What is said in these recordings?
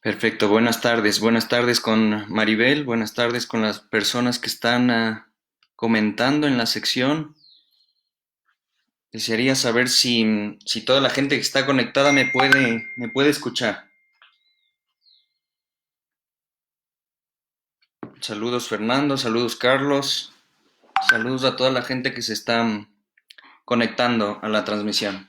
Perfecto, buenas tardes. Buenas tardes con Maribel, buenas tardes con las personas que están comentando en la sección. Desearía saber si toda la gente que está conectada me puede escuchar. Saludos Fernando, saludos Carlos, saludos a toda la gente que se está conectando a la transmisión.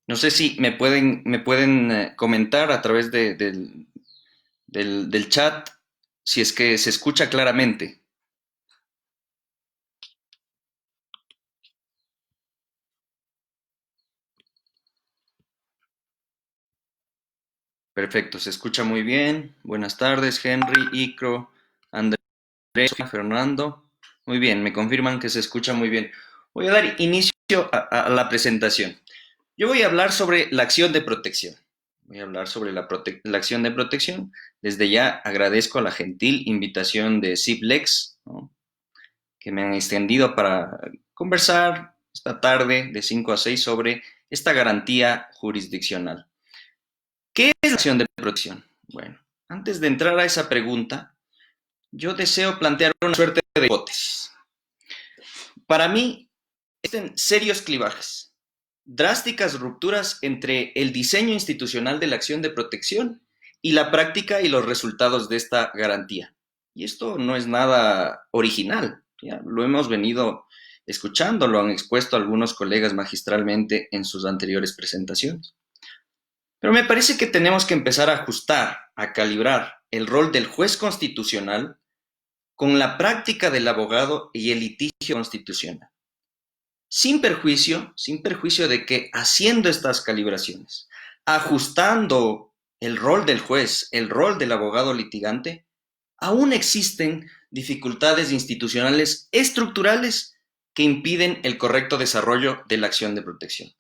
No sé si me pueden comentar a través del chat si es que se escucha claramente. Perfecto, se escucha muy bien. Buenas tardes, Henry, Icro, Andrés, Fernando. Muy bien, me confirman que se escucha muy bien. Voy a dar inicio a la presentación. Yo voy a hablar sobre la acción de protección. Voy a hablar sobre la acción de protección. Desde ya agradezco la gentil invitación de Ciplex, ¿no?, que me han extendido para conversar esta tarde de 5 a 6 sobre esta garantía jurisdiccional. ¿Qué es la acción de protección? Bueno, antes de entrar a esa pregunta, yo deseo plantear una suerte de hipótesis. Para mí, existen serios clivajes, drásticas rupturas entre el diseño institucional de la acción de protección y la práctica y los resultados de esta garantía. Y esto no es nada original, ¿ya? Lo hemos venido escuchando, lo han expuesto algunos colegas magistralmente en sus anteriores presentaciones. Pero me parece que tenemos que empezar a ajustar, a calibrar el rol del juez constitucional con la práctica del abogado y el litigio constitucional. Sin perjuicio de que haciendo estas calibraciones, ajustando el rol del juez, el rol del abogado litigante, aún existen dificultades institucionales estructurales que impiden el correcto desarrollo de la acción de protección.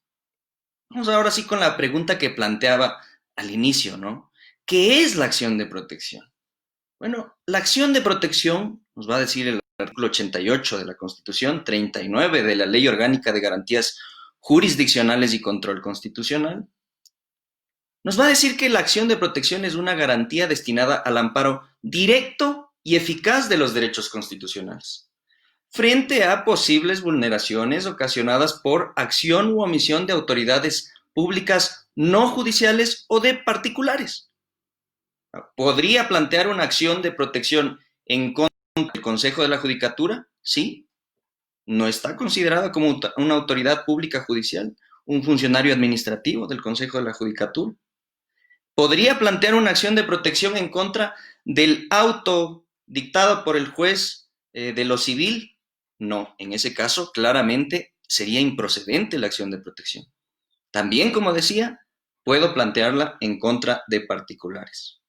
Vamos ahora sí con la pregunta que planteaba al inicio, ¿no? ¿Qué es la acción de protección? Bueno, la acción de protección, nos va a decir el artículo 88 de la Constitución, 39 de la Ley Orgánica de Garantías Jurisdiccionales y Control Constitucional, nos va a decir que la acción de protección es una garantía destinada al amparo directo y eficaz de los derechos constitucionales, frente a posibles vulneraciones ocasionadas por acción u omisión de autoridades públicas no judiciales o de particulares. ¿Podría plantear una acción de protección en contra del Consejo de la Judicatura? Sí. No está considerada como una autoridad pública judicial, un funcionario administrativo del Consejo de la Judicatura. ¿Podría plantear una acción de protección en contra del auto dictado por el juez de lo civil? No, en ese caso claramente sería improcedente la acción de protección. También, como decía, puedo plantearla en contra de particulares.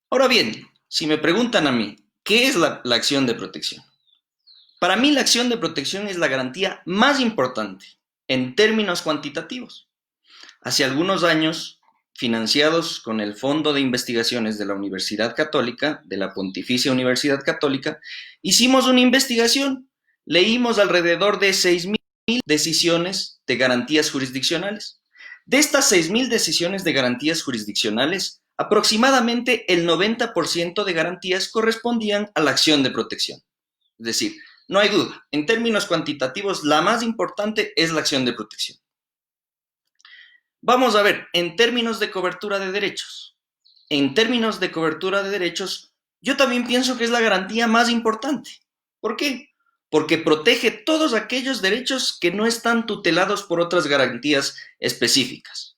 Ahora bien, si me preguntan a mí, ¿qué es la acción de protección? Para mí la acción de protección es la garantía más importante en términos cuantitativos. Hace algunos años, financiados con el Fondo de Investigaciones de la Universidad Católica, de la Pontificia Universidad Católica, hicimos una investigación. Leímos alrededor de 6.000 decisiones de garantías jurisdiccionales. De estas 6.000 decisiones de garantías jurisdiccionales, aproximadamente el 90% de garantías correspondían a la acción de protección. Es decir, no hay duda, en términos cuantitativos, la más importante es la acción de protección. Vamos a ver, en términos de cobertura de derechos. En términos de cobertura de derechos, yo también pienso que es la garantía más importante. ¿Por qué? Porque protege todos aquellos derechos que no están tutelados por otras garantías específicas.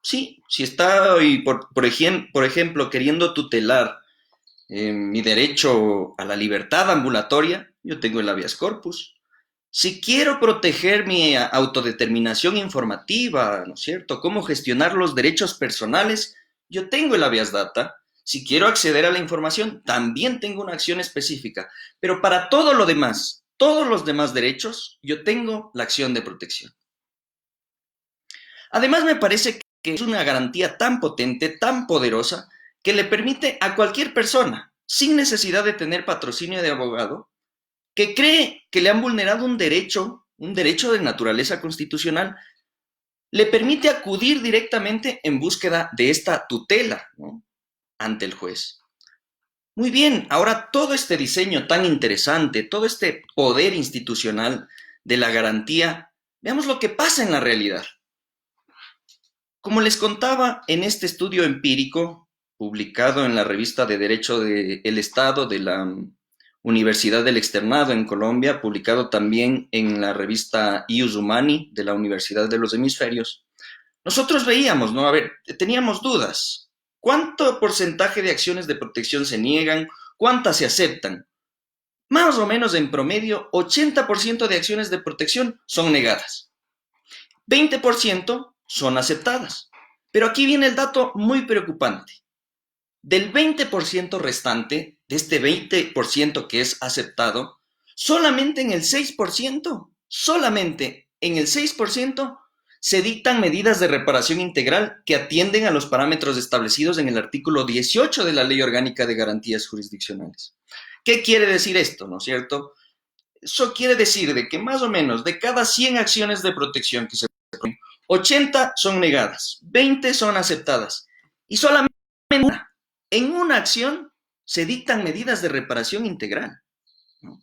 Sí, si estoy, por ejemplo, queriendo tutelar mi derecho a la libertad ambulatoria, yo tengo el habeas corpus. Si quiero proteger mi autodeterminación informativa, ¿no es cierto? Cómo gestionar los derechos personales, yo tengo el habeas data. Si quiero acceder a la información, también tengo una acción específica. Pero para todo lo demás, todos los demás derechos, yo tengo la acción de protección. Además, me parece que es una garantía tan potente, tan poderosa, que le permite a cualquier persona, sin necesidad de tener patrocinio de abogado, que cree que le han vulnerado un derecho de naturaleza constitucional, le permite acudir directamente en búsqueda de esta tutela, ¿no?, ante el juez. Muy bien, ahora todo este diseño tan interesante, todo este poder institucional de la garantía, veamos lo que pasa en la realidad. Como les contaba, en este estudio empírico, publicado en la revista de Derecho del Estado de la Universidad del Externado en Colombia, publicado también en la revista Ius Humani de la Universidad de los Hemisferios, nosotros veíamos, ¿no? A ver, teníamos dudas. ¿Cuánto porcentaje de acciones de protección se niegan? ¿Cuántas se aceptan? Más o menos en promedio, 80% de acciones de protección son negadas. 20% son aceptadas. Pero aquí viene el dato muy preocupante. Del 20% restante, de este 20% que es aceptado, solamente en el 6% se dictan medidas de reparación integral que atienden a los parámetros establecidos en el artículo 18 de la Ley Orgánica de Garantías Jurisdiccionales. ¿Qué quiere decir esto, no es cierto? Eso quiere decir de que más o menos de cada 100 acciones de protección que se proponen, 80 son negadas, 20 son aceptadas y solamente en una acción se dictan medidas de reparación integral, ¿no?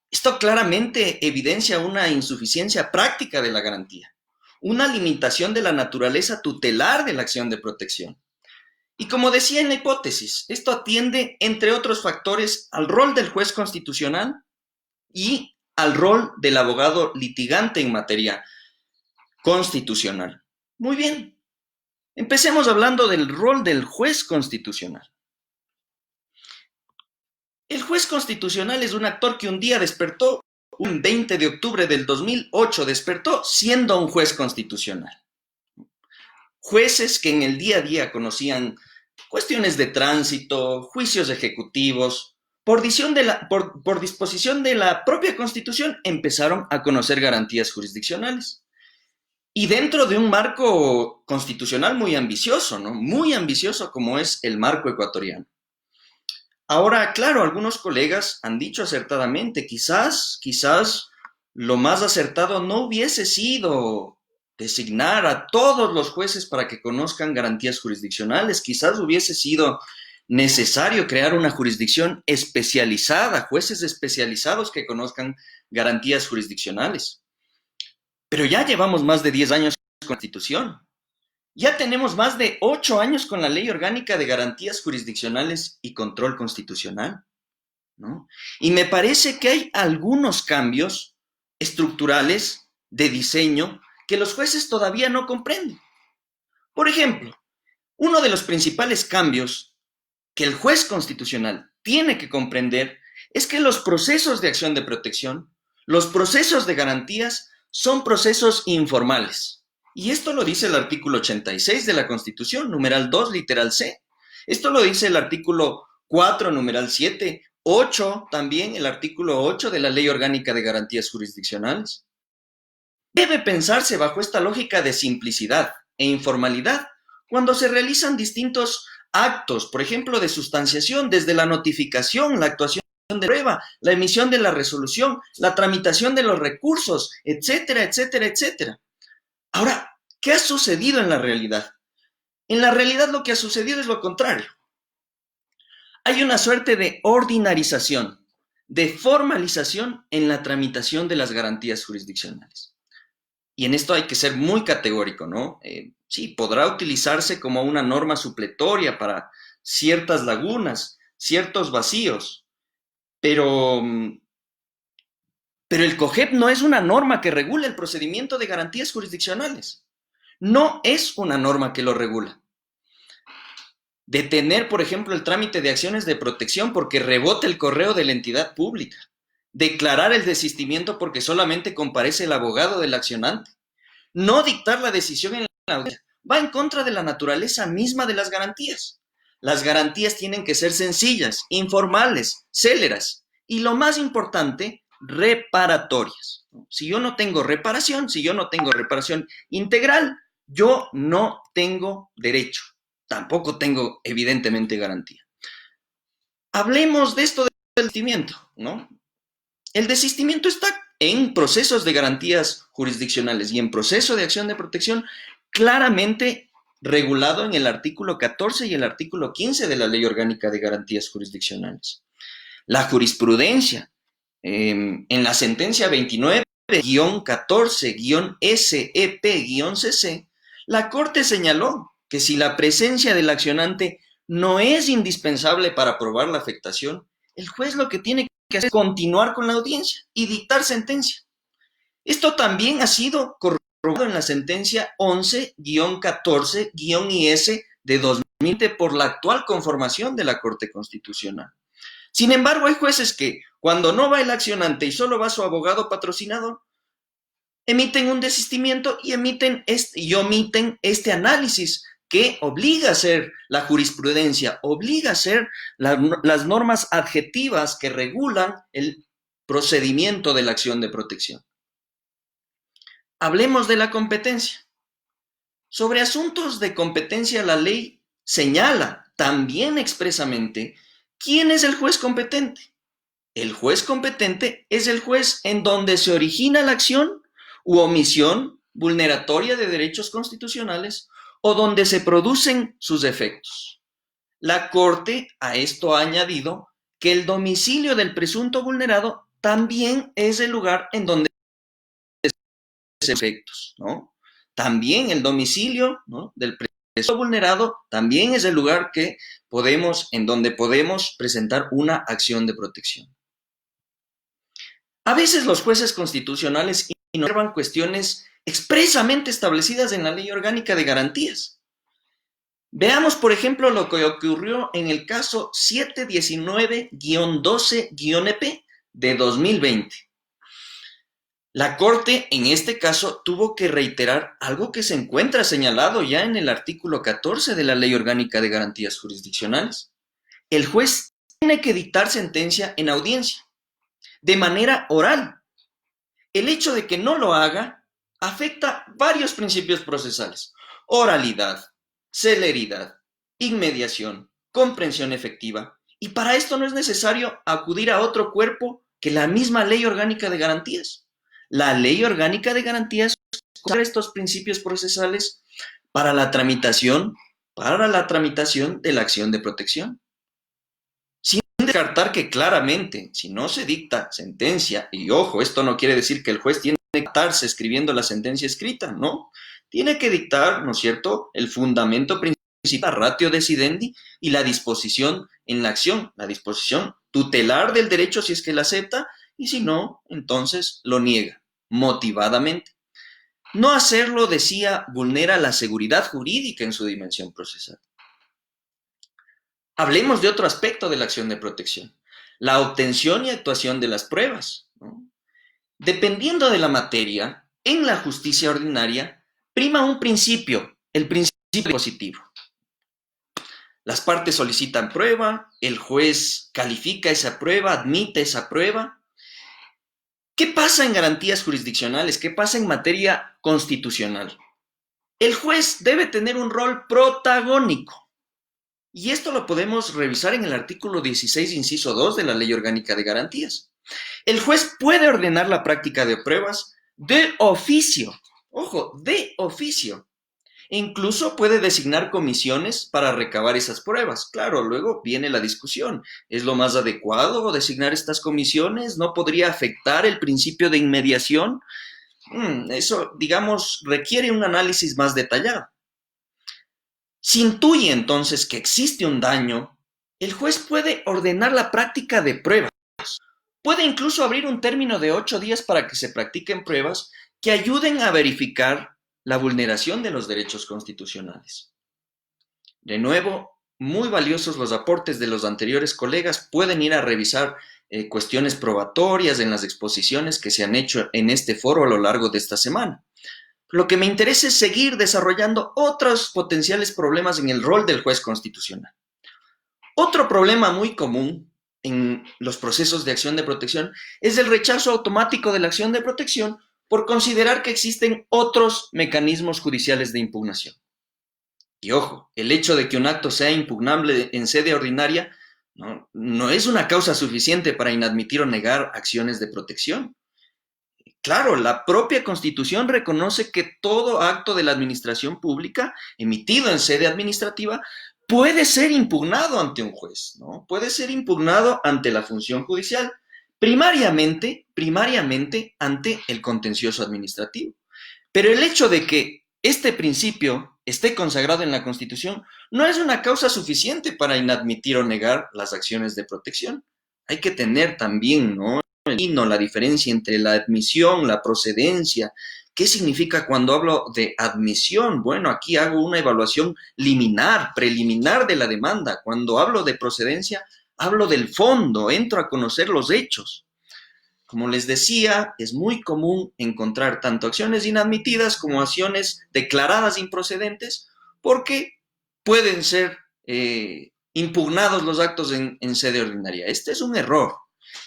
Esto claramente evidencia una insuficiencia práctica de la garantía, una limitación de la naturaleza tutelar de la acción de protección. Y como decía en la hipótesis, esto atiende, entre otros factores, al rol del juez constitucional y al rol del abogado litigante en materia constitucional. Muy bien, empecemos hablando del rol del juez constitucional. El juez constitucional es un actor que un día despertó, un 20 de octubre del 2008 despertó siendo un juez constitucional. Jueces que en el día a día conocían cuestiones de tránsito, juicios ejecutivos, por disposición de la propia Constitución, empezaron a conocer garantías jurisdiccionales. Y dentro de un marco constitucional muy ambicioso, ¿no? Muy ambicioso como es el marco ecuatoriano. Ahora, claro, algunos colegas han dicho acertadamente, quizás lo más acertado no hubiese sido designar a todos los jueces para que conozcan garantías jurisdiccionales, quizás hubiese sido necesario crear una jurisdicción especializada, jueces especializados que conozcan garantías jurisdiccionales. Pero ya llevamos más de 10 años con la Constitución. Ya tenemos más de 8 años con la Ley Orgánica de Garantías Jurisdiccionales y Control Constitucional, ¿no? Y me parece que hay algunos cambios estructurales de diseño que los jueces todavía no comprenden. Por ejemplo, uno de los principales cambios que el juez constitucional tiene que comprender es que los procesos de acción de protección, los procesos de garantías, son procesos informales. Y esto lo dice el artículo 86 de la Constitución, numeral 2, literal C. Esto lo dice el artículo 4, numeral 7, 8, también el artículo 8 de la Ley Orgánica de Garantías Jurisdiccionales. Debe pensarse bajo esta lógica de simplicidad e informalidad cuando se realizan distintos actos, por ejemplo, de sustanciación, desde la notificación, la actuación de prueba, la emisión de la resolución, la tramitación de los recursos, etcétera, etcétera, etcétera. Ahora, ¿qué ha sucedido en la realidad? En la realidad lo que ha sucedido es lo contrario. Hay una suerte de ordinarización, de formalización en la tramitación de las garantías jurisdiccionales. Y en esto hay que ser muy categórico, ¿no? Sí, podrá utilizarse como una norma supletoria para ciertas lagunas, ciertos vacíos, pero el COGEP no es una norma que regule el procedimiento de garantías jurisdiccionales. No es una norma que lo regula. Detener, por ejemplo, el trámite de acciones de protección porque rebota el correo de la entidad pública. Declarar el desistimiento porque solamente comparece el abogado del accionante. No dictar la decisión en la audiencia. Va en contra de la naturaleza misma de las garantías. Las garantías tienen que ser sencillas, informales, céleras y, lo más importante, reparatorias. Si yo no tengo reparación integral, yo no tengo derecho. Tampoco tengo, evidentemente, garantía. Hablemos de esto del desistimiento, ¿no? El desistimiento está en procesos de garantías jurisdiccionales y en proceso de acción de protección, claramente regulado en el artículo 14 y el artículo 15 de la Ley Orgánica de Garantías Jurisdiccionales. La jurisprudencia, en la sentencia 29-14-SEP-CC, la Corte señaló que si la presencia del accionante no es indispensable para probar la afectación, el juez lo que tiene que hacer es continuar con la audiencia y dictar sentencia. Esto también ha sido corroborado en la sentencia 11-14-IS de 2020 por la actual conformación de la Corte Constitucional. Sin embargo, hay jueces que, cuando no va el accionante y solo va su abogado patrocinador, emiten un desistimiento y omiten este análisis que obliga a hacer la jurisprudencia, obliga a hacer las normas adjetivas que regulan el procedimiento de la acción de protección. Hablemos de la competencia. Sobre asuntos de competencia, la ley señala también expresamente quién es el juez competente. El juez competente es el juez en donde se origina la acción u omisión vulneratoria de derechos constitucionales o donde se producen sus efectos. La Corte a esto ha añadido que el domicilio del presunto vulnerado también es el lugar en donde se efectos, ¿no? También el domicilio, ¿no?, del presunto vulnerado también es el lugar en donde podemos presentar una acción de protección. A veces los jueces constitucionales ignoran cuestiones expresamente establecidas en la Ley Orgánica de Garantías. Veamos, por ejemplo, lo que ocurrió en el caso 719-12-EP de 2020. La Corte, en este caso, tuvo que reiterar algo que se encuentra señalado ya en el artículo 14 de la Ley Orgánica de Garantías Jurisdiccionales. El juez tiene que dictar sentencia en audiencia, de manera oral. El hecho de que no lo haga afecta varios principios procesales: oralidad, celeridad, inmediación, comprensión efectiva, y para esto no es necesario acudir a otro cuerpo que la misma Ley Orgánica de Garantías. La Ley Orgánica de Garantías consagra estos principios procesales para la tramitación de la acción de protección. Sin descartar que claramente, si no se dicta sentencia, y ojo, esto no quiere decir que el juez tiene que dictarse escribiendo la sentencia escrita, no. Tiene que dictar, ¿no es cierto?, el fundamento principal, ratio decidendi, y la disposición en la acción, la disposición tutelar del derecho si es que la acepta, y si no, entonces lo niega, motivadamente. No hacerlo, decía, vulnera la seguridad jurídica en su dimensión procesal. Hablemos de otro aspecto de la acción de protección: la obtención y actuación de las pruebas, ¿no? Dependiendo de la materia, en la justicia ordinaria prima un principio, el principio positivo. Las partes solicitan prueba, el juez califica esa prueba, admite esa prueba. ¿Qué pasa en garantías jurisdiccionales? ¿Qué pasa en materia constitucional? El juez debe tener un rol protagónico. Y esto lo podemos revisar en el artículo 16, inciso 2 de la Ley Orgánica de Garantías. El juez puede ordenar la práctica de pruebas de oficio. Ojo, de oficio. E incluso puede designar comisiones para recabar esas pruebas. Claro, luego viene la discusión. ¿Es lo más adecuado designar estas comisiones? ¿No podría afectar el principio de inmediación? Eso, digamos, requiere un análisis más detallado. Si intuye entonces que existe un daño, el juez puede ordenar la práctica de pruebas. Puede incluso abrir un término de 8 días para que se practiquen pruebas que ayuden a verificar la vulneración de los derechos constitucionales. De nuevo, muy valiosos los aportes de los anteriores colegas. Pueden ir a revisar cuestiones probatorias en las exposiciones que se han hecho en este foro a lo largo de esta semana. Lo que me interesa es seguir desarrollando otros potenciales problemas en el rol del juez constitucional. Otro problema muy común en los procesos de acción de protección es el rechazo automático de la acción de protección por considerar que existen otros mecanismos judiciales de impugnación. Y ojo, el hecho de que un acto sea impugnable en sede ordinaria no es una causa suficiente para inadmitir o negar acciones de protección. Claro, la propia Constitución reconoce que todo acto de la administración pública emitido en sede administrativa puede ser impugnado ante un juez, ¿no? Puede ser impugnado ante la función judicial, primariamente ante el contencioso administrativo. Pero el hecho de que este principio esté consagrado en la Constitución no es una causa suficiente para inadmitir o negar las acciones de protección. Hay que tener también, ¿no? La diferencia entre la admisión, la procedencia. ¿Qué significa cuando hablo de admisión? Bueno, aquí hago una evaluación liminar, preliminar de la demanda. Cuando hablo de procedencia, hablo del fondo, entro a conocer los hechos. Como les decía, es muy común encontrar tanto acciones inadmitidas como acciones declaradas improcedentes porque pueden ser impugnados los actos en sede ordinaria. Este es un error.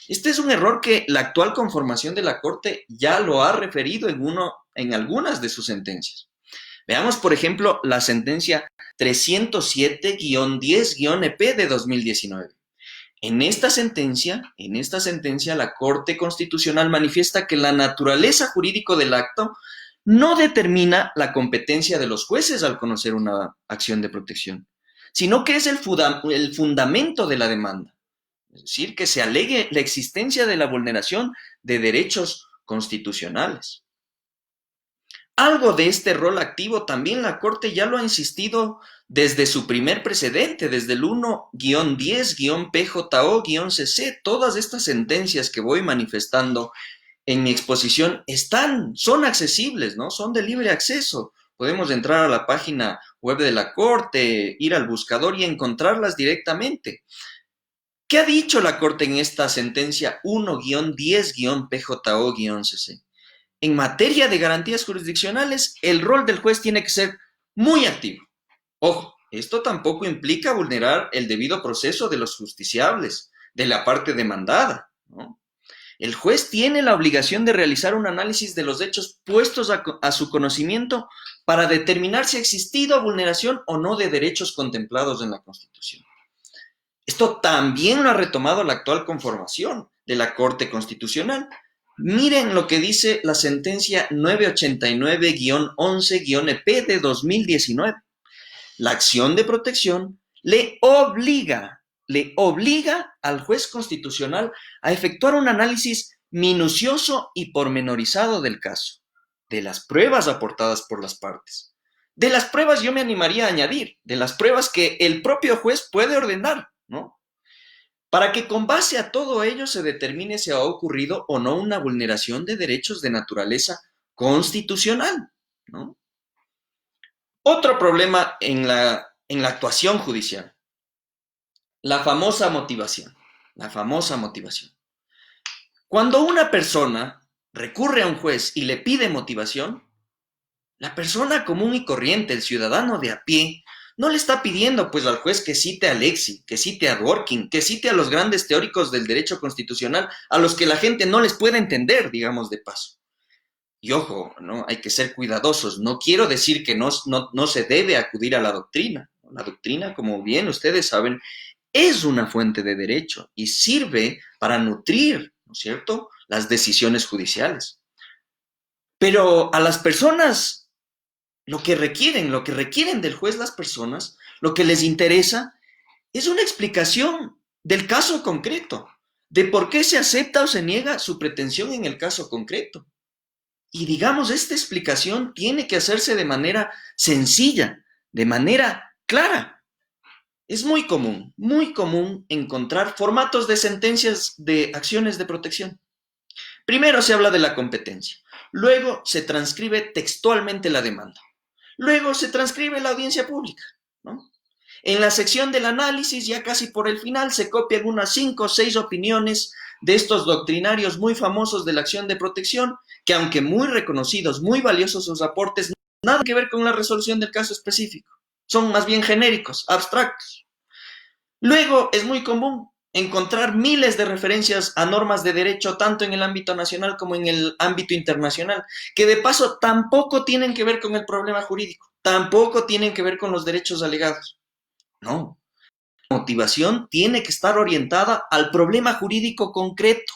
Este es un error que la actual conformación de la Corte ya lo ha referido en algunas de sus sentencias. Veamos, por ejemplo, la sentencia 307-10-EP de 2019. En esta sentencia, la Corte Constitucional manifiesta que la naturaleza jurídico del acto no determina la competencia de los jueces al conocer una acción de protección, sino que es el fundamento de la demanda. Es decir, que se alegue la existencia de la vulneración de derechos constitucionales. Algo de este rol activo también la Corte ya lo ha insistido desde su primer precedente, desde el 1-10-PJO-CC. Todas estas sentencias que voy manifestando en mi exposición son accesibles, ¿no? Son de libre acceso. Podemos entrar a la página web de la Corte, ir al buscador y encontrarlas directamente. ¿Qué ha dicho la Corte en esta sentencia 1-10-PJO-CC? En materia de garantías jurisdiccionales, el rol del juez tiene que ser muy activo. Ojo, esto tampoco implica vulnerar el debido proceso de los justiciables, de la parte demandada, ¿no? El juez tiene la obligación de realizar un análisis de los hechos puestos a su conocimiento para determinar si ha existido vulneración o no de derechos contemplados en la Constitución. Esto también lo ha retomado la actual conformación de la Corte Constitucional. Miren lo que dice la sentencia 989-11-EP de 2019. La acción de protección le obliga al juez constitucional a efectuar un análisis minucioso y pormenorizado del caso, de las pruebas aportadas por las partes. De las pruebas yo me animaría a añadir, de las pruebas que el propio juez puede ordenar, ¿no? Para que con base a todo ello se determine si ha ocurrido o no una vulneración de derechos de naturaleza constitucional, ¿no? Otro problema en la actuación judicial, la famosa motivación, la famosa motivación. Cuando una persona recurre a un juez y le pide motivación, la persona común y corriente, el ciudadano de a pie, no le está pidiendo pues al juez que cite a Lexi, que cite a Dworkin, que cite a los grandes teóricos del derecho constitucional, a los que la gente no les puede entender, digamos de paso. Y ojo, ¿no? Hay que ser cuidadosos. No quiero decir que no se debe acudir a la doctrina. La doctrina, como bien ustedes saben, es una fuente de derecho y sirve para nutrir, ¿no es cierto?, las decisiones judiciales. Pero a las personas, lo que requieren del juez las personas, lo que les interesa es una explicación del caso concreto, de por qué se acepta o se niega su pretensión en el caso concreto. Y digamos, esta explicación tiene que hacerse de manera sencilla, de manera clara. Es muy común encontrar formatos de sentencias de acciones de protección. Primero se habla de la competencia, luego se transcribe textualmente la demanda, luego se transcribe la audiencia pública, ¿no? En la sección del análisis, ya casi por el final, se copian unas 5 o 6 opiniones de estos doctrinarios muy famosos de la acción de protección, que aunque muy reconocidos, muy valiosos sus aportes, nada que ver con la resolución del caso específico. Son más bien genéricos, abstractos. Luego es muy común encontrar miles de referencias a normas de derecho, tanto en el ámbito nacional como en el ámbito internacional, que de paso tampoco tienen que ver con el problema jurídico, tampoco tienen que ver con los derechos alegados. No, la motivación tiene que estar orientada al problema jurídico concreto,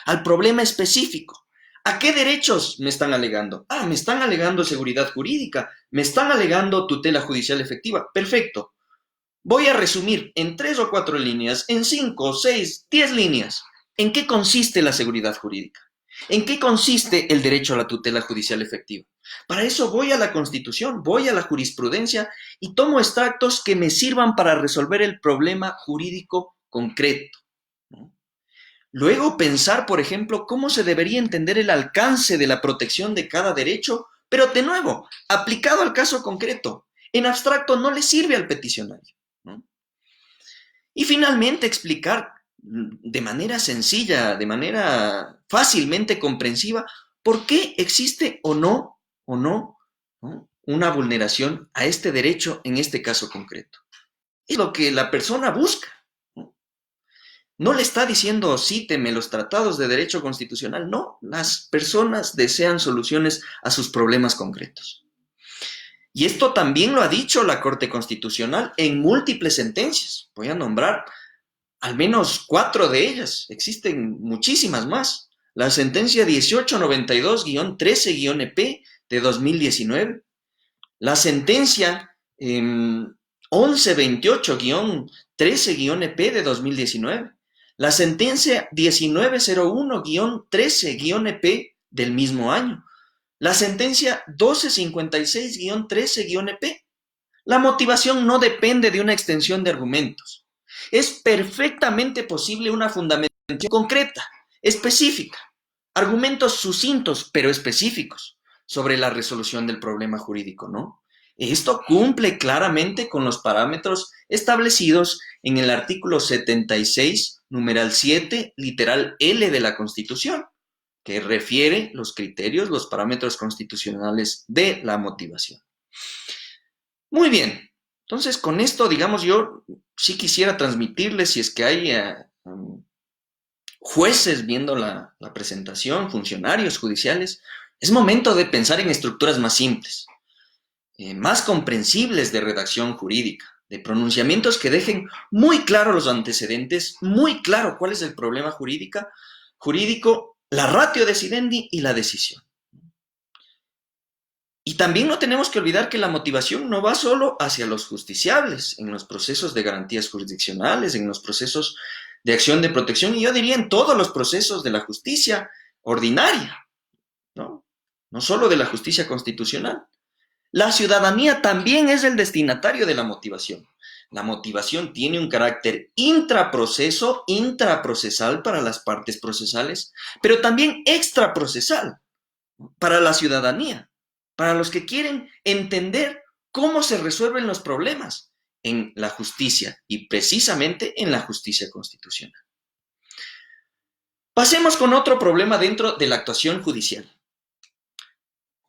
al problema específico, ¿A qué derechos me están alegando? Ah, me están alegando seguridad jurídica, me están alegando tutela judicial efectiva. Perfecto. Voy a resumir en 3 o 4 líneas, en 5, 6, 10 líneas. ¿En qué consiste la seguridad jurídica? ¿En qué consiste el derecho a la tutela judicial efectiva? Para eso voy a la Constitución, voy a la jurisprudencia y tomo extractos que me sirvan para resolver el problema jurídico concreto, ¿no? Luego pensar, por ejemplo, cómo se debería entender el alcance de la protección de cada derecho, pero de nuevo, aplicado al caso concreto. En abstracto no le sirve al peticionario, ¿no? Y finalmente explicar de manera sencilla, de manera fácilmente comprensiva, por qué existe ¿no? Una vulneración a este derecho en este caso concreto. Es lo que la persona busca, ¿no? No le está diciendo cíteme los tratados de derecho constitucional, no, las personas desean soluciones a sus problemas concretos. Y esto también lo ha dicho la Corte Constitucional en múltiples sentencias. Voy a nombrar al menos 4 de ellas, existen muchísimas más. La sentencia 1892-13-EP de 2019, la sentencia 1128-13-EP de 2019, la sentencia 1901-13-EP del mismo año, la sentencia 1256-13-EP. La motivación no depende de una extensión de argumentos. Es perfectamente posible una fundamentación concreta, específica, argumentos sucintos pero específicos sobre la resolución del problema jurídico, ¿no? Esto cumple claramente con los parámetros establecidos en el artículo 76, numeral 7, literal L de la Constitución, que refiere los criterios, los parámetros constitucionales de la motivación. Muy bien, entonces con esto, digamos, yo sí quisiera transmitirles, si es que hay jueces viendo la presentación, funcionarios judiciales, es momento de pensar en estructuras más simples, más comprensibles de redacción jurídica, de pronunciamientos que dejen muy claro los antecedentes, muy claro cuál es el problema jurídico, la ratio decidendi y la decisión. Y también no tenemos que olvidar que la motivación no va solo hacia los justiciables, en los procesos de garantías jurisdiccionales, en los procesos de acción de protección, y yo diría en todos los procesos de la justicia ordinaria, ¿no? No solo de la justicia constitucional. La ciudadanía también es el destinatario de la motivación. La motivación tiene un carácter intraproceso, intraprocesal para las partes procesales, pero también extraprocesal para la ciudadanía, para los que quieren entender cómo se resuelven los problemas en la justicia y precisamente en la justicia constitucional. Pasemos con otro problema dentro de la actuación judicial.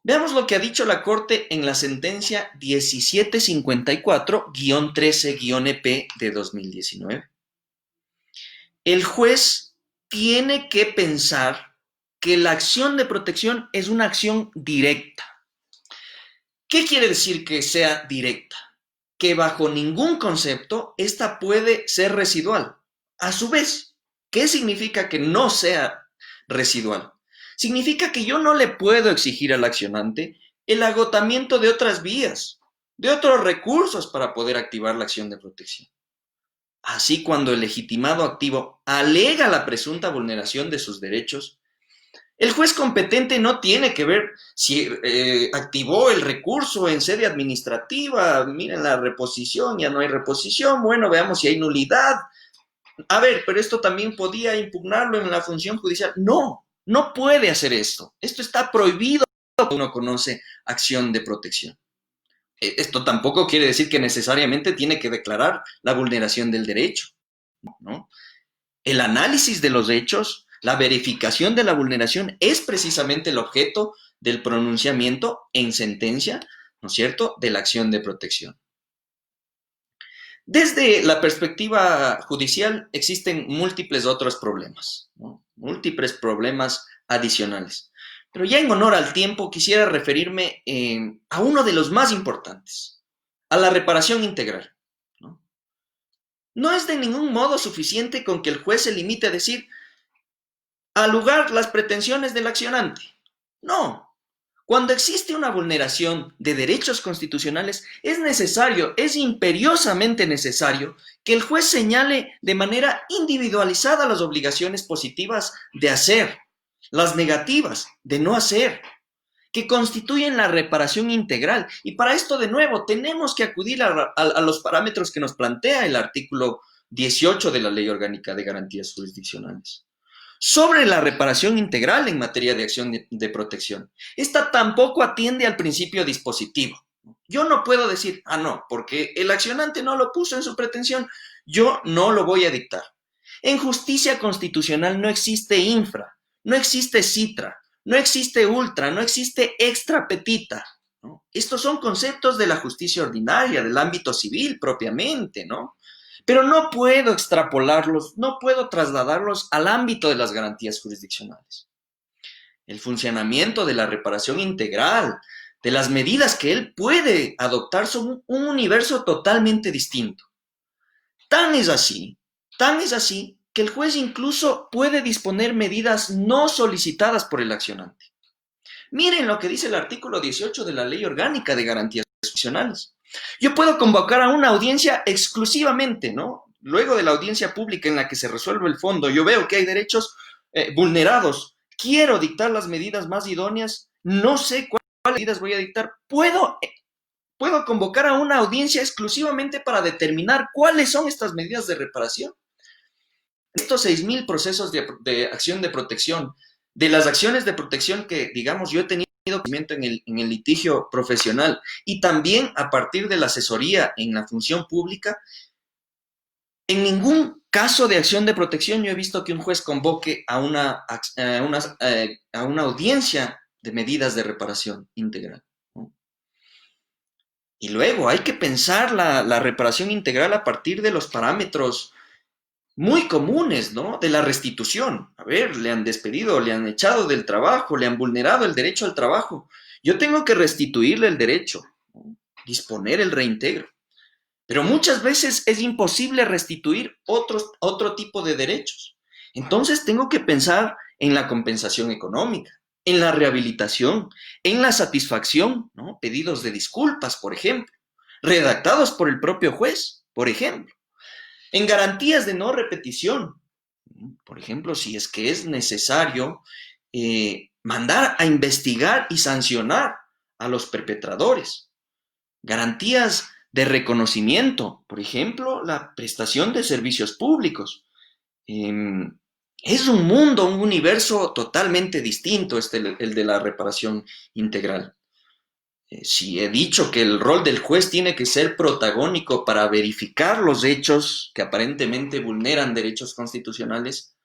Veamos lo que ha dicho la Corte en la sentencia 1754-13-EP de 2019. El juez tiene que pensar que la acción de protección es una acción directa. ¿Qué quiere decir que sea directa? Que bajo ningún concepto esta puede ser residual. A su vez, ¿qué significa que no sea residual? Significa que yo no le puedo exigir al accionante el agotamiento de otras vías, de otros recursos para poder activar la acción de protección. Así, cuando el legitimado activo alega la presunta vulneración de sus derechos, el juez competente no tiene que ver si activó el recurso en sede administrativa, miren la reposición, ya no hay reposición, bueno, veamos si hay nulidad. A ver, pero esto también podía impugnarlo en la función judicial. No, no puede hacer esto. Esto está prohibido cuando uno conoce acción de protección. Esto tampoco quiere decir que necesariamente tiene que declarar la vulneración del derecho, ¿no? El análisis de los hechos, la verificación de la vulneración es precisamente el objeto del pronunciamiento en sentencia, ¿no es cierto?, de la acción de protección. Desde la perspectiva judicial existen múltiples otros problemas, ¿no? Múltiples problemas adicionales. Pero ya en honor al tiempo quisiera referirme a uno de los más importantes, a la reparación integral, ¿no? No es de ningún modo suficiente con que el juez se limite a decir al lugar las pretensiones del accionante. No. Cuando existe una vulneración de derechos constitucionales, es necesario, es imperiosamente necesario, que el juez señale de manera individualizada las obligaciones positivas de hacer, las negativas de no hacer, que constituyen la reparación integral. Y para esto, de nuevo, tenemos que acudir a los parámetros que nos plantea el artículo 18 de la Ley Orgánica de Garantías Jurisdiccionales. Sobre la reparación integral en materia de acción de protección. Esta tampoco atiende al principio dispositivo. Yo no puedo decir, no, porque el accionante no lo puso en su pretensión, yo no lo voy a dictar. En justicia constitucional no existe infra, no existe citra, no existe ultra, no existe extra petita, ¿no? Estos son conceptos de la justicia ordinaria, del ámbito civil propiamente, ¿no? Pero no puedo extrapolarlos, no puedo trasladarlos al ámbito de las garantías jurisdiccionales. El funcionamiento de la reparación integral, de las medidas que él puede adoptar, son un universo totalmente distinto. Tan es así que el juez incluso puede disponer medidas no solicitadas por el accionante. Miren lo que dice el artículo 18 de la Ley Orgánica de Garantías Jurisdiccionales. Yo puedo convocar a una audiencia exclusivamente, ¿no? Luego de la audiencia pública en la que se resuelve el fondo, yo veo que hay derechos vulnerados. Quiero dictar las medidas más idóneas. No sé cuáles medidas voy a dictar. Puedo convocar a una audiencia exclusivamente para determinar cuáles son estas medidas de reparación. Estos 6,000 procesos de acción de protección, de las acciones de protección que, digamos, yo he tenido conocimiento en el litigio profesional y también a partir de la asesoría en la función pública, en ningún caso de acción de protección yo he visto que un juez convoque a una audiencia de medidas de reparación integral, ¿no? Y luego hay que pensar la reparación integral a partir de los parámetros muy comunes, ¿no? De la restitución. A ver, le han despedido, le han echado del trabajo, le han vulnerado el derecho al trabajo. Yo tengo que restituirle el derecho, ¿no? Disponer el reintegro. Pero muchas veces es imposible restituir otro tipo de derechos. Entonces tengo que pensar en la compensación económica, en la rehabilitación, en la satisfacción, ¿no? Pedidos de disculpas, por ejemplo, redactados por el propio juez, por ejemplo. En garantías de no repetición, por ejemplo, si es que es necesario mandar a investigar y sancionar a los perpetradores. Garantías de reconocimiento, por ejemplo, la prestación de servicios públicos. Es un mundo, un universo totalmente distinto el de la reparación integral. Si he dicho que el rol del juez tiene que ser protagónico para verificar los hechos que aparentemente vulneran derechos constitucionales,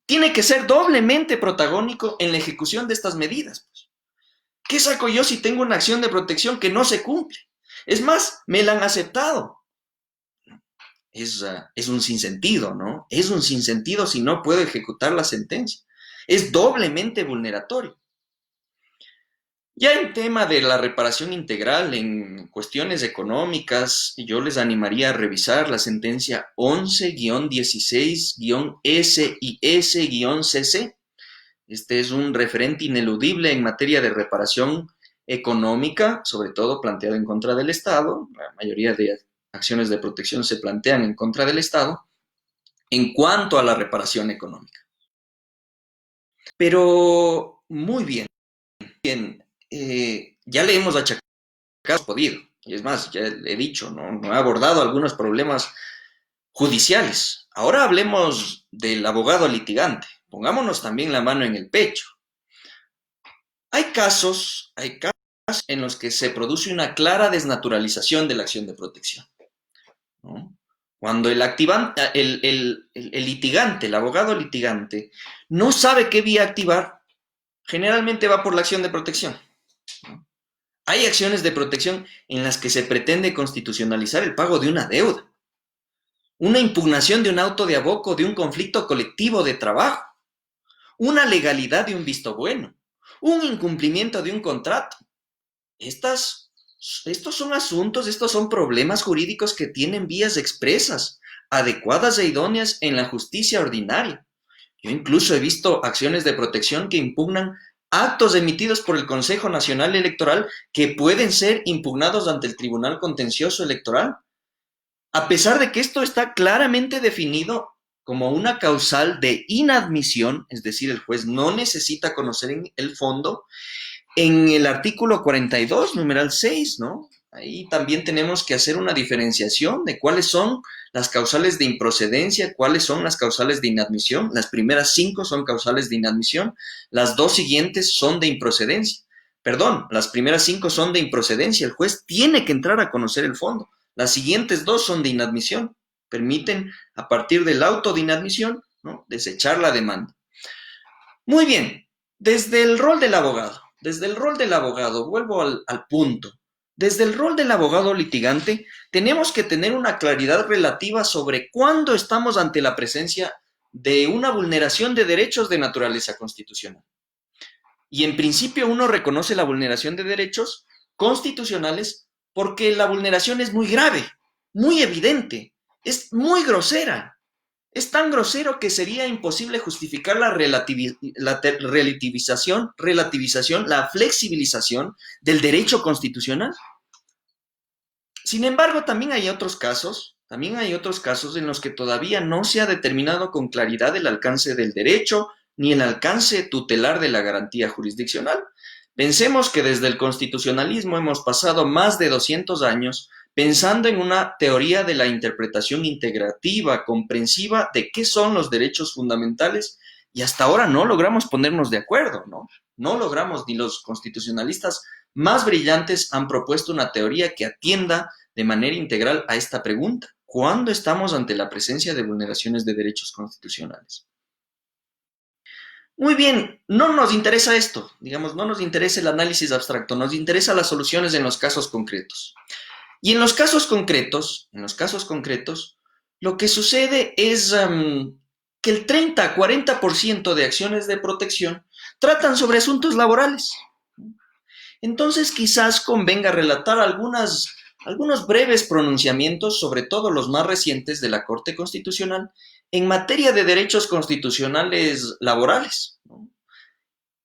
tiene que ser doblemente protagónico en la ejecución de estas medidas. ¿Qué saco yo si tengo una acción de protección que no se cumple? Es más, me la han aceptado. Es un sinsentido, ¿no? Es un sinsentido si no puedo ejecutar la sentencia. Es doblemente vulneratorio. Ya en tema de la reparación integral en cuestiones económicas, yo les animaría a revisar la sentencia 11-16-SIS-CC. Este es un referente ineludible en materia de reparación económica, sobre todo planteado en contra del Estado. La mayoría de acciones de protección se plantean en contra del Estado en cuanto a la reparación económica. Pero, muy bien, ya le hemos achacado podido. Y es más, ya he dicho, no ha abordado algunos problemas judiciales. Ahora hablemos del abogado litigante. Pongámonos también la mano en el pecho. Hay casos en los que se produce una clara desnaturalización de la acción de protección, ¿no? Cuando el litigante, el abogado litigante, no sabe qué vía activar, generalmente va por la acción de protección, ¿no? Hay acciones de protección en las que se pretende constitucionalizar el pago de una deuda, una impugnación de un auto de aboco de un conflicto colectivo de trabajo, una legalidad de un visto bueno, un incumplimiento de un contrato. Estos son asuntos, estos son problemas jurídicos que tienen vías expresas, adecuadas e idóneas en la justicia ordinaria. Yo incluso he visto acciones de protección que impugnan actos emitidos por el Consejo Nacional Electoral que pueden ser impugnados ante el Tribunal Contencioso Electoral, a pesar de que esto está claramente definido como una causal de inadmisión, es decir, el juez no necesita conocer en el fondo, en el artículo 42, numeral 6, ¿no? Ahí también tenemos que hacer una diferenciación de cuáles son las causales de improcedencia, cuáles son las causales de inadmisión. Las primeras 5 son causales de inadmisión, las 2 siguientes son de improcedencia. Perdón, las primeras 5 son de improcedencia, el juez tiene que entrar a conocer el fondo. Las siguientes 2 son de inadmisión, permiten a partir del auto de inadmisión, ¿no?, desechar la demanda. Muy bien, desde el rol del abogado, vuelvo al punto. Desde el rol del abogado litigante, tenemos que tener una claridad relativa sobre cuándo estamos ante la presencia de una vulneración de derechos de naturaleza constitucional. Y en principio uno reconoce la vulneración de derechos constitucionales porque la vulneración es muy grave, muy evidente, es muy grosera. Es tan grosero que sería imposible justificar la relativización, la flexibilización del derecho constitucional. Sin embargo, también hay otros casos en los que todavía no se ha determinado con claridad el alcance del derecho ni el alcance tutelar de la garantía jurisdiccional. Pensemos que desde el constitucionalismo hemos pasado más de 200 años pensando en una teoría de la interpretación integrativa, comprensiva de qué son los derechos fundamentales, y hasta ahora no logramos ponernos de acuerdo, ¿no? No logramos, ni los constitucionalistas más brillantes han propuesto una teoría que atienda de manera integral a esta pregunta: ¿cuándo estamos ante la presencia de vulneraciones de derechos constitucionales? Muy bien, no nos interesa esto, digamos, no nos interesa el análisis abstracto, nos interesa las soluciones en los casos concretos. Y en los casos concretos, lo que sucede es que el 30-40% de acciones de protección tratan sobre asuntos laborales. Entonces quizás convenga relatar algunos breves pronunciamientos, sobre todo los más recientes de la Corte Constitucional, en materia de derechos constitucionales laborales, ¿no?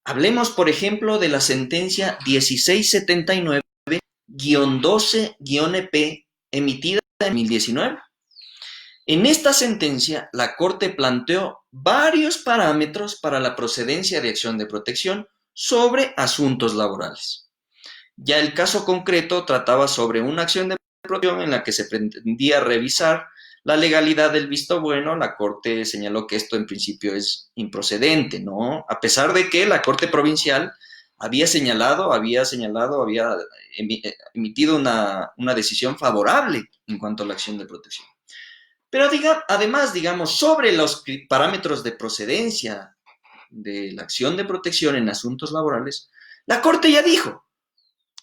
Hablemos, por ejemplo, de la sentencia 1679-12-EP emitida en 2019. En esta sentencia, la Corte planteó varios parámetros para la procedencia de acción de protección sobre asuntos laborales. Ya el caso concreto trataba sobre una acción de protección en la que se pretendía revisar la legalidad del visto bueno. La Corte señaló que esto en principio es improcedente, ¿no? A pesar de que la Corte Provincial había emitido una decisión favorable en cuanto a la acción de protección. Pero además, digamos, sobre los parámetros de procedencia de la acción de protección en asuntos laborales, la Corte ya dijo: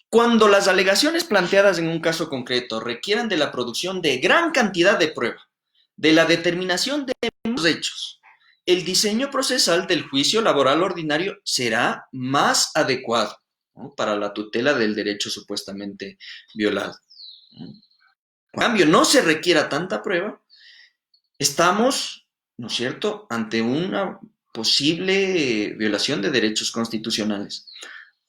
cuando las alegaciones planteadas en un caso concreto requieran de la producción de gran cantidad de prueba, de la determinación de los hechos, el diseño procesal del juicio laboral ordinario será más adecuado, ¿no?, para la tutela del derecho supuestamente violado. En cambio, no se requiera tanta prueba, estamos, ¿no es cierto?, ante una posible violación de derechos constitucionales.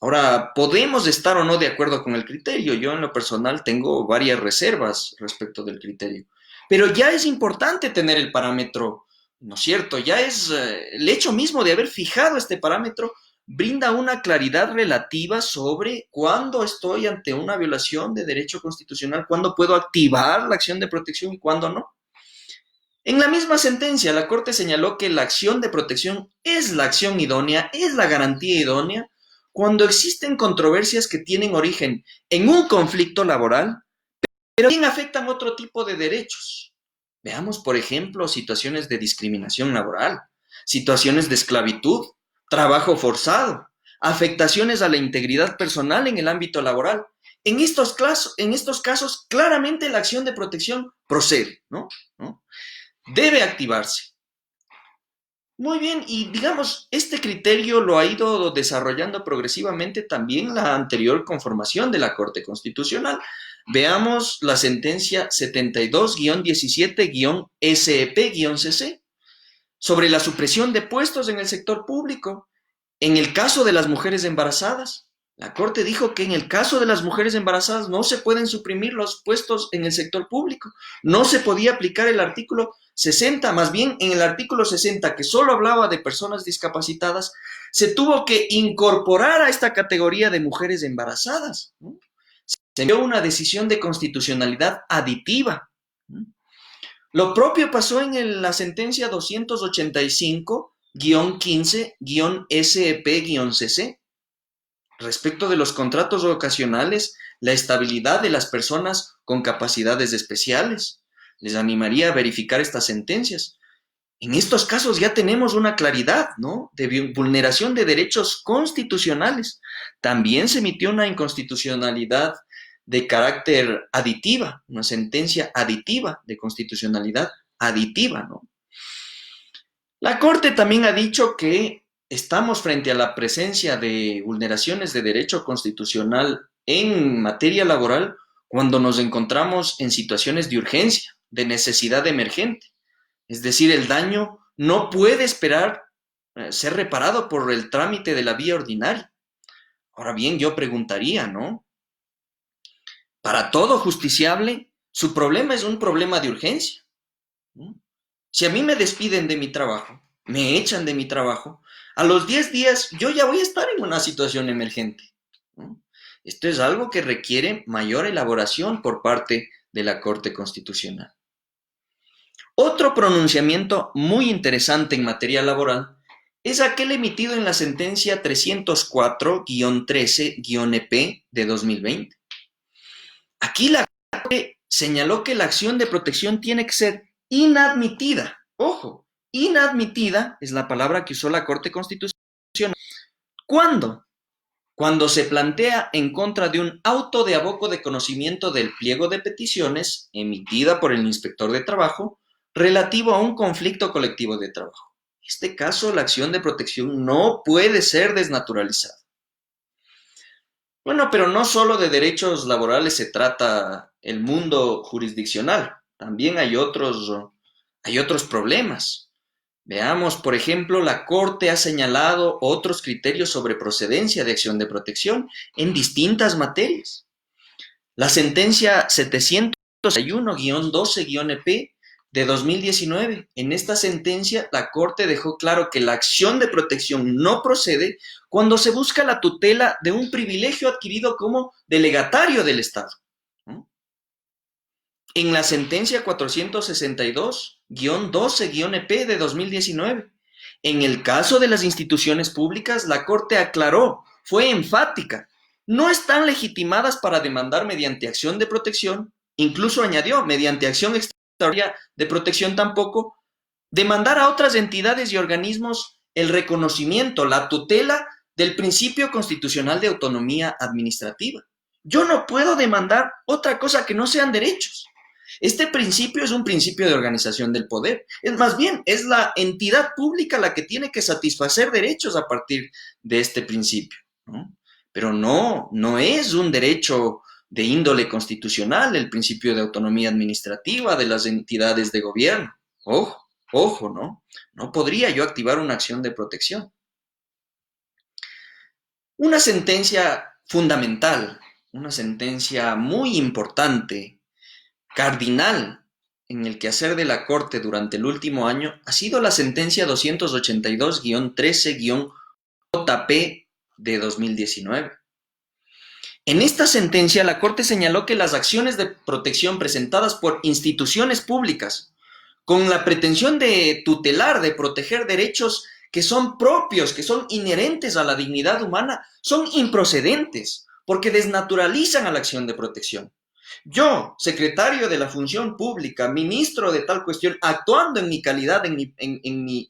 Ahora, podemos estar o no de acuerdo con el criterio. Yo en lo personal tengo varias reservas respecto del criterio. Pero ya es importante tener el parámetro, ¿no es cierto? Ya es el hecho mismo de haber fijado este parámetro brinda una claridad relativa sobre cuándo estoy ante una violación de derecho constitucional, cuándo puedo activar la acción de protección y cuándo no. En la misma sentencia, la Corte señaló que la acción de protección es la acción idónea, es la garantía idónea, cuando existen controversias que tienen origen en un conflicto laboral, pero también afectan otro tipo de derechos. Veamos, por ejemplo, situaciones de discriminación laboral, situaciones de esclavitud, trabajo forzado, afectaciones a la integridad personal en el ámbito laboral. En estos casos, claramente la acción de protección procede, ¿no? Debe activarse. Muy bien, y digamos, este criterio lo ha ido desarrollando progresivamente también la anterior conformación de la Corte Constitucional. Veamos la sentencia 72-17-SEP-CC. sobre la supresión de puestos en el sector público. En el caso de las mujeres embarazadas, la Corte dijo que en el caso de las mujeres embarazadas no se pueden suprimir los puestos en el sector público. No se podía aplicar el artículo 60, más bien en el artículo 60, que solo hablaba de personas discapacitadas, se tuvo que incorporar a esta categoría de mujeres embarazadas, ¿no? Se dio una decisión de constitucionalidad aditiva, ¿no? Lo propio pasó en la sentencia 285-15-SEP-CC respecto de los contratos ocasionales, la estabilidad de las personas con capacidades especiales. Les animaría a verificar estas sentencias. En estos casos ya tenemos una claridad, ¿no?, de vulneración de derechos constitucionales. También se emitió una inconstitucionalidad de carácter aditiva, una sentencia aditiva de constitucionalidad aditiva, ¿no? La Corte también ha dicho que estamos frente a la presencia de vulneraciones de derecho constitucional en materia laboral cuando nos encontramos en situaciones de urgencia, de necesidad emergente. Es decir, el daño no puede esperar ser reparado por el trámite de la vía ordinaria. Ahora bien, yo preguntaría, ¿no? Para todo justiciable, su problema es un problema de urgencia, ¿no? Si a mí me despiden de mi trabajo, me echan de mi trabajo, a los 10 días yo ya voy a estar en una situación emergente, ¿no? Esto es algo que requiere mayor elaboración por parte de la Corte Constitucional. Otro pronunciamiento muy interesante en materia laboral es aquel emitido en la sentencia 304-13-EP de 2020. Aquí la Corte señaló que la acción de protección tiene que ser inadmitida. Ojo, inadmitida es la palabra que usó la Corte Constitucional. ¿Cuándo? Cuando se plantea en contra de un auto de aboco de conocimiento del pliego de peticiones emitida por el inspector de trabajo relativo a un conflicto colectivo de trabajo. En este caso, la acción de protección no puede ser desnaturalizada. Bueno, pero no solo de derechos laborales se trata el mundo jurisdiccional, también hay otros problemas. Veamos, por ejemplo, la Corte ha señalado otros criterios sobre procedencia de acción de protección en distintas materias. La sentencia 761-12-EP de 2019. En esta sentencia, la Corte dejó claro que la acción de protección no procede cuando se busca la tutela de un privilegio adquirido como delegatario del Estado, ¿no? En la sentencia 462-12-EP de 2019, en el caso de las instituciones públicas, la Corte aclaró, fue enfática, no están legitimadas para demandar mediante acción de protección, incluso añadió, mediante acción extraordinaria de protección tampoco, demandar a otras entidades y organismos el reconocimiento, la tutela del principio constitucional de autonomía administrativa. Yo no puedo demandar otra cosa que no sean derechos. Este principio es un principio de organización del poder. Es más bien, es la entidad pública la que tiene que satisfacer derechos a partir de este principio, ¿no? Pero no es un derecho de índole constitucional el principio de autonomía administrativa de las entidades de gobierno. Ojo, ¿no? No podría yo activar una acción de protección. Una sentencia fundamental, una sentencia muy importante, cardinal en el quehacer de la Corte durante el último año ha sido la sentencia 282-13-JP de 2019. En esta sentencia, la Corte señaló que las acciones de protección presentadas por instituciones públicas con la pretensión de tutelar, de proteger derechos que son propios, que son inherentes a la dignidad humana, son improcedentes, porque desnaturalizan a la acción de protección. Yo, secretario de la Función Pública, ministro de tal cuestión, actuando en mi calidad, en mi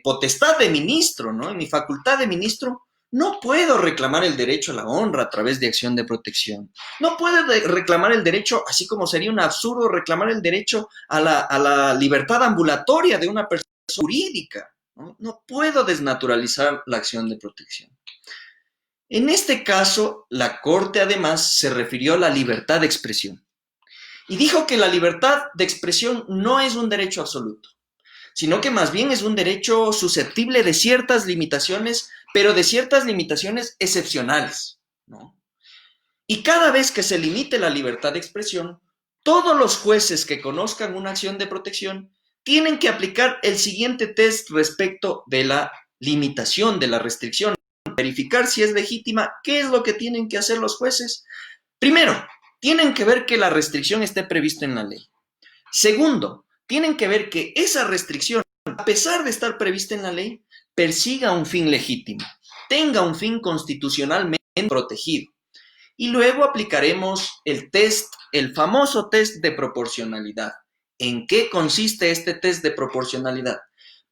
potestad de ministro, ¿no?, en mi facultad de ministro, no puedo reclamar el derecho a la honra a través de acción de protección. No puedo reclamar el derecho, así como sería un absurdo reclamar el derecho a la libertad ambulatoria de una persona jurídica, ¿no? No puedo desnaturalizar la acción de protección. En este caso, la Corte además se refirió a la libertad de expresión y dijo que la libertad de expresión no es un derecho absoluto. sino que más bien es un derecho susceptible de ciertas limitaciones, pero de ciertas limitaciones excepcionales, ¿no? Y cada vez que se limite la libertad de expresión, todos los jueces que conozcan una acción de protección tienen que aplicar el siguiente test respecto de la limitación, de la restricción, verificar si es legítima. ¿Qué es lo que tienen que hacer los jueces? Primero, tienen que ver que la restricción esté prevista en la ley. Segundo, tienen que ver que esa restricción, a pesar de estar prevista en la ley, persiga un fin legítimo, tenga un fin constitucionalmente protegido. Y luego aplicaremos el test, el famoso test de proporcionalidad. ¿En qué consiste este test de proporcionalidad?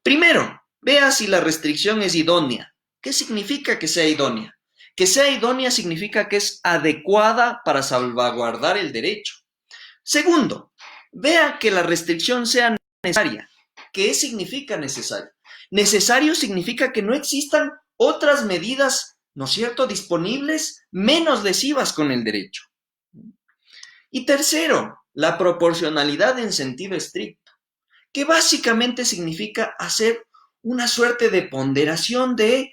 Primero, vea si la restricción es idónea. ¿Qué significa que sea idónea? Que sea idónea significa que es adecuada para salvaguardar el derecho. Segundo, vea que la restricción sea necesaria. ¿Qué significa necesario? Necesario significa que no existan otras medidas, ¿no es cierto?, disponibles menos lesivas con el derecho. Y tercero, la proporcionalidad en sentido estricto, que básicamente significa hacer una suerte de ponderación de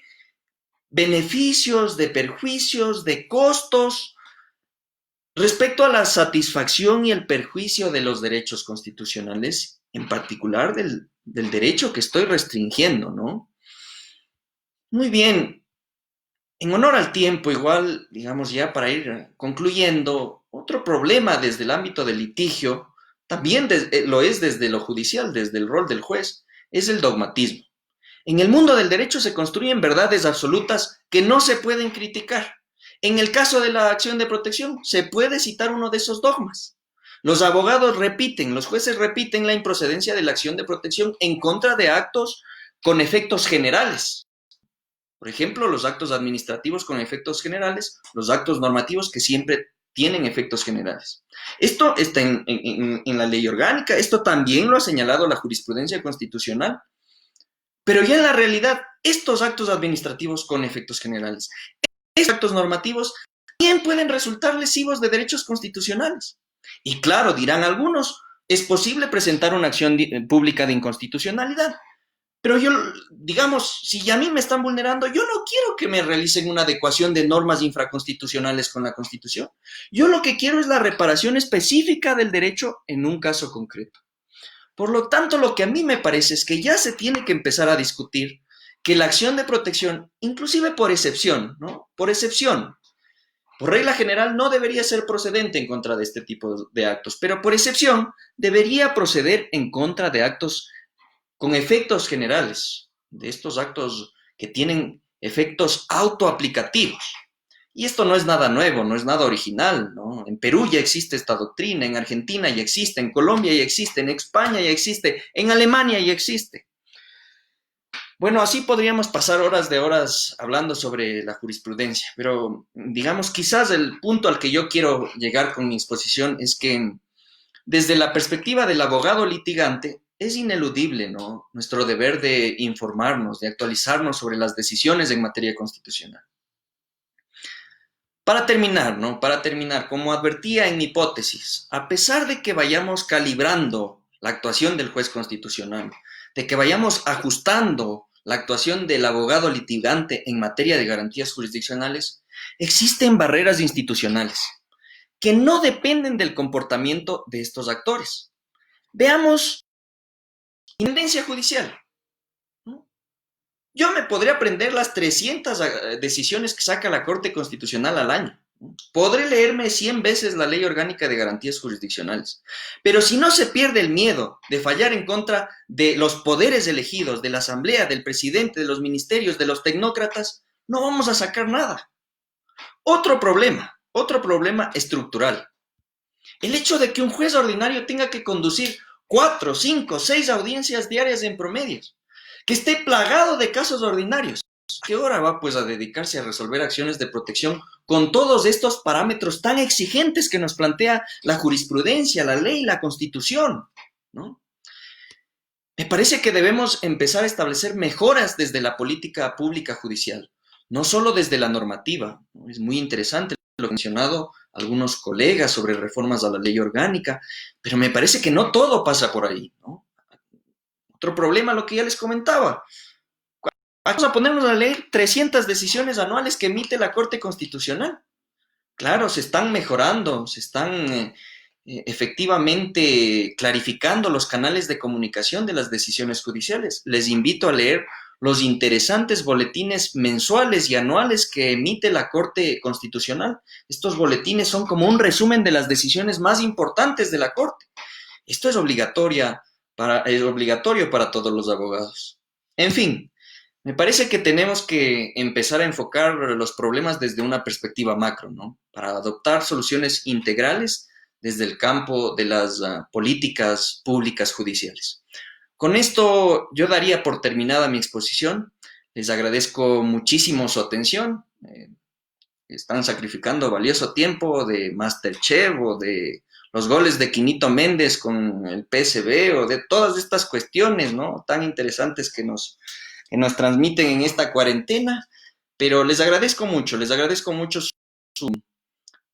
beneficios, de perjuicios, de costos, respecto a la satisfacción y el perjuicio de los derechos constitucionales, en particular del derecho que estoy restringiendo, ¿no? Muy bien, en honor al tiempo, igual, digamos ya para ir concluyendo, otro problema desde el ámbito del litigio, también lo es desde lo judicial, desde el rol del juez, es el dogmatismo. En el mundo del derecho se construyen verdades absolutas que no se pueden criticar. En el caso de la acción de protección, se puede citar uno de esos dogmas. Los abogados repiten, los jueces repiten la improcedencia de la acción de protección en contra de actos con efectos generales. Por ejemplo, los actos administrativos con efectos generales, los actos normativos que siempre tienen efectos generales. Esto está en la ley orgánica, esto también lo ha señalado la jurisprudencia constitucional. Pero ya en la realidad, estos actos administrativos con efectos generales, estos actos normativos, también pueden resultar lesivos de derechos constitucionales. Y claro, dirán algunos, es posible presentar una acción pública de inconstitucionalidad. Pero yo, digamos, si a mí me están vulnerando, yo no quiero que me realicen una adecuación de normas infraconstitucionales con la Constitución. Yo lo que quiero es la reparación específica del derecho en un caso concreto. Por lo tanto, lo que a mí me parece es que ya se tiene que empezar a discutir que la acción de protección, inclusive por excepción, ¿no? Por excepción, por regla general no debería ser procedente en contra de este tipo de actos, pero por excepción debería proceder en contra de actos con efectos generales, de estos actos que tienen efectos autoaplicativos. Y esto no es nada nuevo, no es nada original, ¿no? En Perú ya existe esta doctrina, en Argentina ya existe, en Colombia ya existe, en España ya existe, en Alemania ya existe. Bueno, así podríamos pasar horas de horas hablando sobre la jurisprudencia, pero digamos, quizás el punto al que yo quiero llegar con mi exposición es que desde la perspectiva del abogado litigante, es ineludible, ¿no?, nuestro deber de informarnos, de actualizarnos sobre las decisiones en materia constitucional. Para terminar, ¿no? Para terminar, como advertía en mi hipótesis, a pesar de que vayamos calibrando la actuación del juez constitucional, de que vayamos ajustando la actuación del abogado litigante en materia de garantías jurisdiccionales, existen barreras institucionales que no dependen del comportamiento de estos actores. Veamos independencia judicial, ¿no? Yo me podría aprender las 300 decisiones que saca la Corte Constitucional al año. Podré leerme 100 veces la Ley Orgánica de Garantías Jurisdiccionales. Pero si no se pierde el miedo de fallar en contra de los poderes elegidos, de la Asamblea, del presidente, de los ministerios, de los tecnócratas, no vamos a sacar nada. Otro problema estructural. El hecho de que un juez ordinario tenga que conducir 4, 5, 6 audiencias diarias en promedio, que esté plagado de casos ordinarios. ¿A qué hora va pues a dedicarse a resolver acciones de protección con todos estos parámetros tan exigentes que nos plantea la jurisprudencia, la ley, la Constitución, ¿no? Me parece que debemos empezar a establecer mejoras desde la política pública judicial, no solo desde la normativa, ¿no? Es muy interesante lo que han mencionado algunos colegas sobre reformas a la ley orgánica, pero me parece que no todo pasa por ahí, ¿no? Otro problema, lo que ya les comentaba. Vamos a ponernos a leer 300 decisiones anuales que emite la Corte Constitucional. Claro, se están mejorando, se están efectivamente clarificando los canales de comunicación de las decisiones judiciales. Les invito a leer los interesantes boletines mensuales y anuales que emite la Corte Constitucional. Estos boletines son como un resumen de las decisiones más importantes de la Corte. Esto es obligatorio para todos los abogados. En fin, me parece que tenemos que empezar a enfocar los problemas desde una perspectiva macro, ¿no? Para adoptar soluciones integrales desde el campo de las políticas públicas judiciales. Con esto yo daría por terminada mi exposición. Les agradezco muchísimo su atención. Están sacrificando valioso tiempo de MasterChef o de los goles de Quinito Méndez con el PSV o de todas estas cuestiones, ¿no? Tan interesantes que nos transmiten en esta cuarentena, pero les agradezco mucho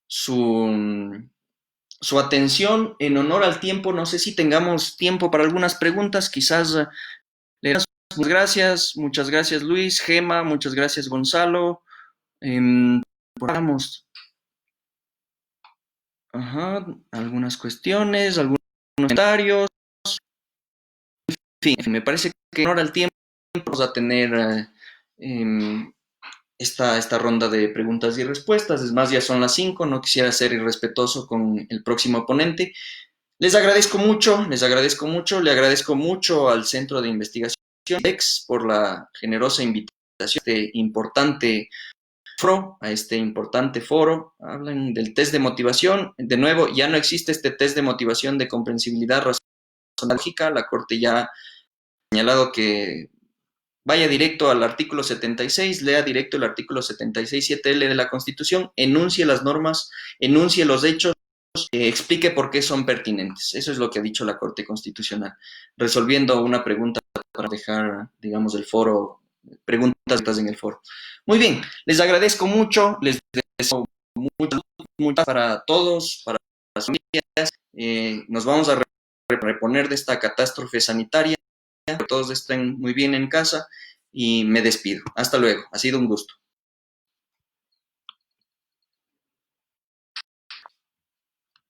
su, su atención en honor al tiempo. No sé si tengamos tiempo para algunas preguntas, quizás le das muchas gracias Luis, Gema, muchas gracias Gonzalo. Vamos, algunas cuestiones, algunos comentarios, en fin, me parece que en honor al tiempo vamos a tener esta ronda de preguntas y respuestas. Es más, ya son las 5, no quisiera ser irrespetuoso con el próximo ponente. Les agradezco mucho, le agradezco mucho al Centro de Investigación EX por la generosa invitación a este importante foro. Hablan del test de motivación. De nuevo, ya no existe este test de motivación de comprensibilidad razonológica. La Corte ya ha señalado que vaya directo al artículo 76, lea directo el artículo 76.7L de la Constitución, enuncie las normas, enuncie los hechos, explique por qué son pertinentes. Eso es lo que ha dicho la Corte Constitucional, resolviendo una pregunta para dejar, digamos, el foro, preguntas en el foro. Muy bien, les agradezco mucho, les deseo mucho para todos, para las familias. Nos vamos a reponer de esta catástrofe sanitaria. Que todos estén muy bien en casa y me despido. Hasta luego. Ha sido un gusto.